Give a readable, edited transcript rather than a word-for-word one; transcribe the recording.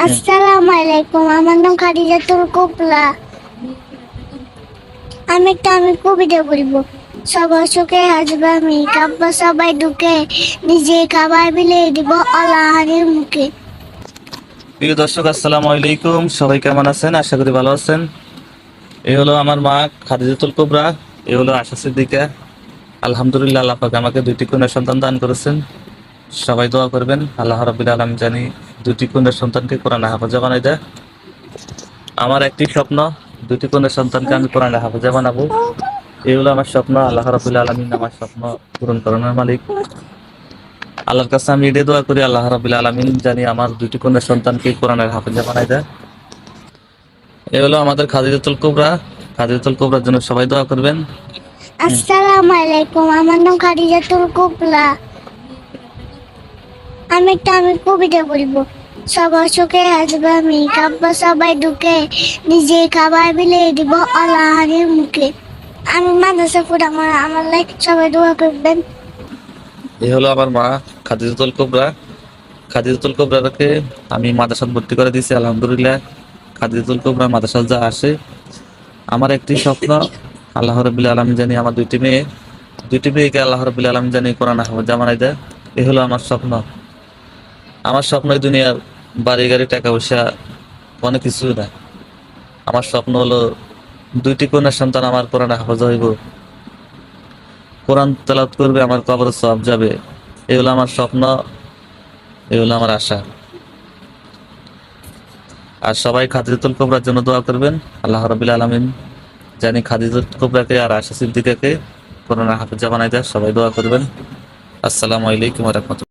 আসসালামু আলাইকুম, আমার নাম খাদিজাতুল কুবরা। আমি কবিতা বলবো। সবার সুখে আসবে আমি, কাব্বা সবাই ঢুকে, নিজে খাবার বিলে দিব আল্লাহর মুখে। প্রিয় দর্শক, আসসালামু আলাইকুম। সবাই কেমন আছেন? আশা করি ভালো আছেন। এই হলো আমার মা খাদিজাতুল কুবরা, এই হলো আশা সিদ্দিকা। আলহামদুলিল্লাহ, আল্লাহ পাক আমাকে দুইটি কন্যা সন্তান দান করেছেন। সবাই দোয়া করবেন, আল্লাহ রাব্বুল আলামিন জানি দুটি কন্যা সন্তানকে কোরআন হাফেজা বানাই দেয়। আমার একটি স্বপ্ন, দুটি কন্যা সন্তানকে আমি কোরআন হাফেজা বানাবো। এই হলো আমার স্বপ্ন। আল্লাহ রাব্বুল আলামিন আমার স্বপ্ন পূরণ করানোর মালিক। আল্লাহর কাছে আমি এটাই দোয়া করি, আল্লাহ রাব্বুল আলামিন জানি আমার দুটি কন্যা সন্তানকে কোরআনের হাফেজা বানাই দেয়। এ হলো আমাদের খাদিজাতুল কুবরা। খাদিজাতুল কুবরার জন্য সবাই দোয়া করবেন। আসসালামু আলাইকুম, আমার নাম খাদিজাতুল কুবরা। আমি কবিতা বলবো। সবার সুখে আসবে আমি, কাব্বা সবাই ঢুকে, নিজে খাবার বিলে দিব আল্লাহর মুখে। আমি মাদ্রাসা পড়াবো, আমার লাইক সবাই দোয়া করবেন। এই হলো আমার মা খাদিজাতুল কুবরা। খাদিজাতুল কুবরাকে আমি মাদ্রাসাত ভর্তি করে দিয়েছি, আলহামদুলিল্লাহ। খাদিজাতুল কুবরা মাদ্রাসাত যা আসে, আমার একটি স্বপ্ন, আল্লাহ রাব্বুল আলামিন জানি আমার দুইটি মেয়েকে আল্লাহ রাব্বুল আলামিন জানি কোরআন হাফেজা বানাই দেয়। এই হলো আমার স্বপ্ন। আমার স্বপ্ন এই দুনিয়ার বাড়ি গাড়ি টাকা পয়সা অনেক কিছু না। আমার স্বপ্ন হলো দুইটি কন্যা সন্তান আমার কোরআন হাফেজা হইব, কোরআন তেলাওয়াত করবে, আমার কবরে সওয়াব যাবে। এই হলো আমার স্বপ্ন, এই হলো আমার আশা। আর সবাই খাদিজাতুল কুবরার জন্য দোয়া করবেন, আল্লাহ রাব্বুল আলামিন জানি খাদিজাতুল কুবরাকে আর আশা সিদ্দিকাকে কোরআন হাফেজা বানাই দেয়। সবাই দোয়া করবেন। আসসালামু আলাইকুম ওয়া রাহমাতুল্লাহ।